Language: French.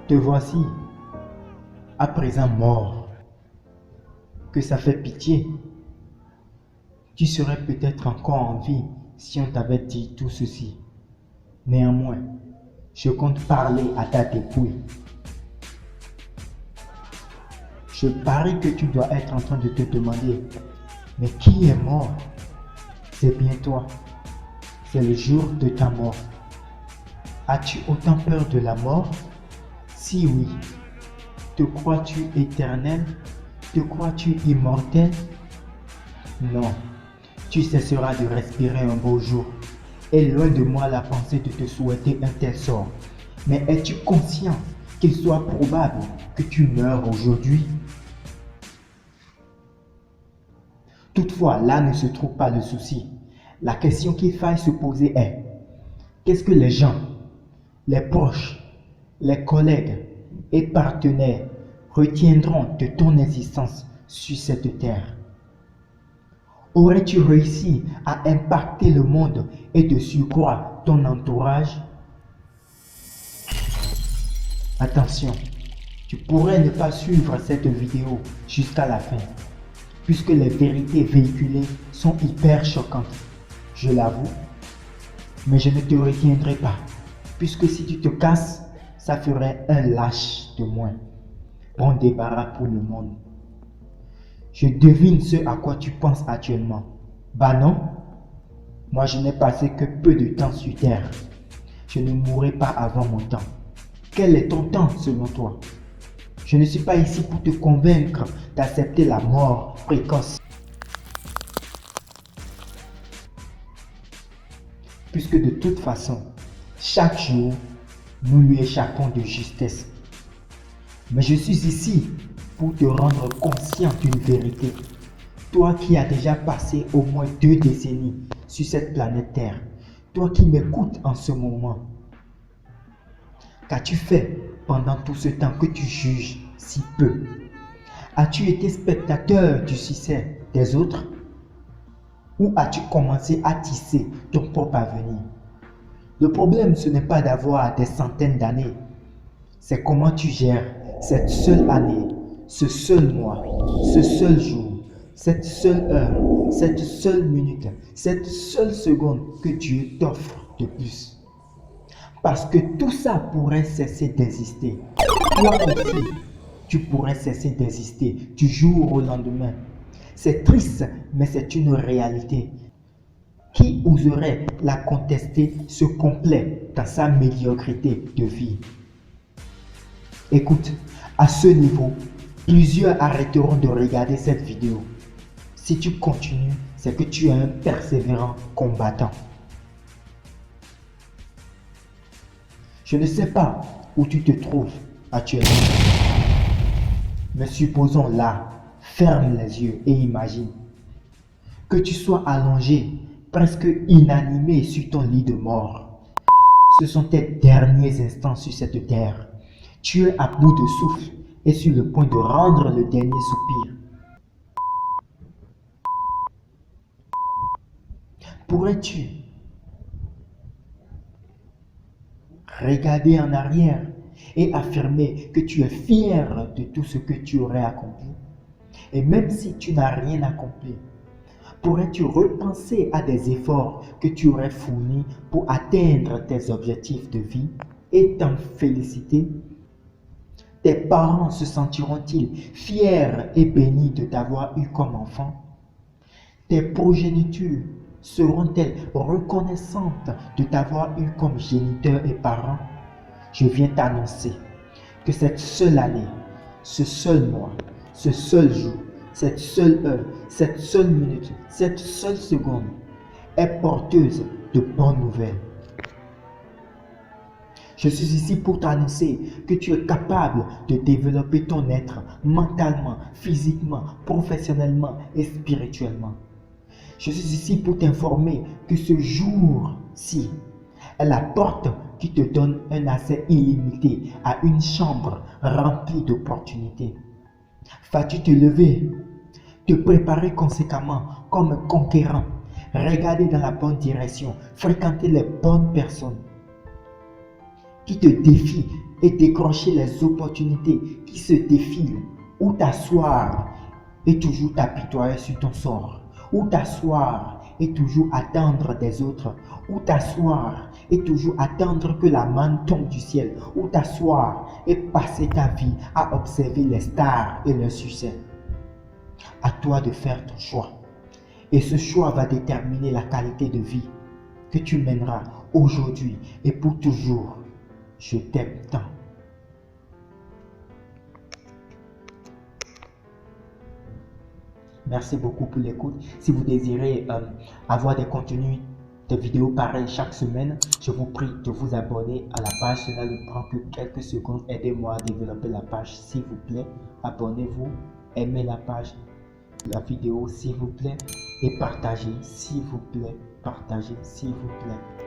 Te voici, à présent mort, que ça fait pitié. Tu serais peut-être encore en vie si on t'avait dit tout ceci. Néanmoins, je compte parler à ta dépouille. Je parie que tu dois être en train de te demander, mais qui est mort? C'est bien toi. C'est le jour de ta mort. As-tu autant peur de la mort? Si oui, te crois-tu éternel? Te crois-tu immortel? Non, tu cesseras de respirer un beau jour. Et loin de moi la pensée de te souhaiter un tel sort. Mais es-tu conscient qu'il soit probable que tu meurs aujourd'hui? Toutefois, là ne se trouve pas le souci. La question qu'il faille se poser est, qu'est-ce que les gens, les proches, les collègues et partenaires retiendront de ton existence sur cette terre? Aurais-tu réussi à impacter le monde et de surcroît ton entourage? Attention, tu pourrais ne pas suivre cette vidéo jusqu'à la fin, puisque les vérités véhiculées sont hyper choquantes. Je l'avoue, mais je ne te retiendrai pas, puisque si tu te casses, ça ferait un lâche de moins. Bon débarras pour le monde. Je devine ce à quoi tu penses actuellement. Bah non, moi je n'ai passé que peu de temps sur terre. Je ne mourrai pas avant mon temps. Quel est ton temps selon toi? Je ne suis pas ici pour te convaincre d'accepter la mort précoce. Puisque de toute façon, chaque jour, nous lui échappons de justesse. Mais je suis ici pour te rendre conscient d'une vérité. Toi qui as déjà passé au moins 2 décennies sur cette planète Terre, toi qui m'écoutes en ce moment, qu'as-tu fait pendant tout ce temps que tu juges si peu? As-tu été spectateur du succès des autres? Ou as-tu commencé à tisser ton propre avenir? Le problème, ce n'est pas d'avoir des centaines d'années. C'est comment tu gères cette seule année, ce seul mois, ce seul jour, cette seule heure, cette seule minute, cette seule seconde que Dieu t'offre de plus. Parce que tout ça pourrait cesser d'exister. Toi aussi, tu pourrais cesser d'exister du jour au lendemain. C'est triste, mais c'est une réalité. Qui oserait la contester se complaît dans sa médiocrité de vie? Écoute, à ce niveau, plusieurs arrêteront de regarder cette vidéo. Si tu continues, c'est que tu es un persévérant combattant. Je ne sais pas où tu te trouves actuellement. Mais supposons là, ferme les yeux et imagine que tu sois allongé, presque inanimé sur ton lit de mort. Ce sont tes derniers instants sur cette terre. Tu es à bout de souffle et sur le point de rendre le dernier soupir. Pourrais-tu regarder en arrière et affirmer que tu es fier de tout ce que tu aurais accompli? Et même si tu n'as rien accompli, pourrais-tu repenser à des efforts que tu aurais fournis pour atteindre tes objectifs de vie et t'en féliciter? Tes parents se sentiront-ils fiers et bénis de t'avoir eu comme enfant? Tes progénitures seront-elles reconnaissantes de t'avoir eu comme géniteur et parent? Je viens t'annoncer que cette seule année, ce seul mois, ce seul jour, cette seule heure, cette seule minute, cette seule seconde est porteuse de bonnes nouvelles. Je suis ici pour t'annoncer que tu es capable de développer ton être mentalement, physiquement, professionnellement et spirituellement. Je suis ici pour t'informer que ce jour-ci est la porte qui te donne un accès illimité à une chambre remplie d'opportunités. Vas-tu te lever, te préparer conséquemment comme un conquérant, regarder dans la bonne direction, fréquenter les bonnes personnes qui te défient et décrocher les opportunités qui se défilent, ou t'asseoir et toujours t'apitoyer sur ton sort, ou t'asseoir et toujours attendre des autres, ou t'asseoir et toujours attendre que la manne tombe du ciel, ou t'asseoir et passer ta vie à observer les stars et leur succès. À toi de faire ton choix. Et ce choix va déterminer la qualité de vie que tu mèneras aujourd'hui et pour toujours. Je t'aime tant. Merci beaucoup pour l'écoute. Si vous désirez avoir des contenus, des vidéos pareilles chaque semaine, je vous prie de vous abonner à la page. Cela ne prend que quelques secondes. Aidez-moi à développer la page, s'il vous plaît. Abonnez-vous, aimez la page, la vidéo, s'il vous plaît. Et partagez, s'il vous plaît. Partagez, s'il vous plaît.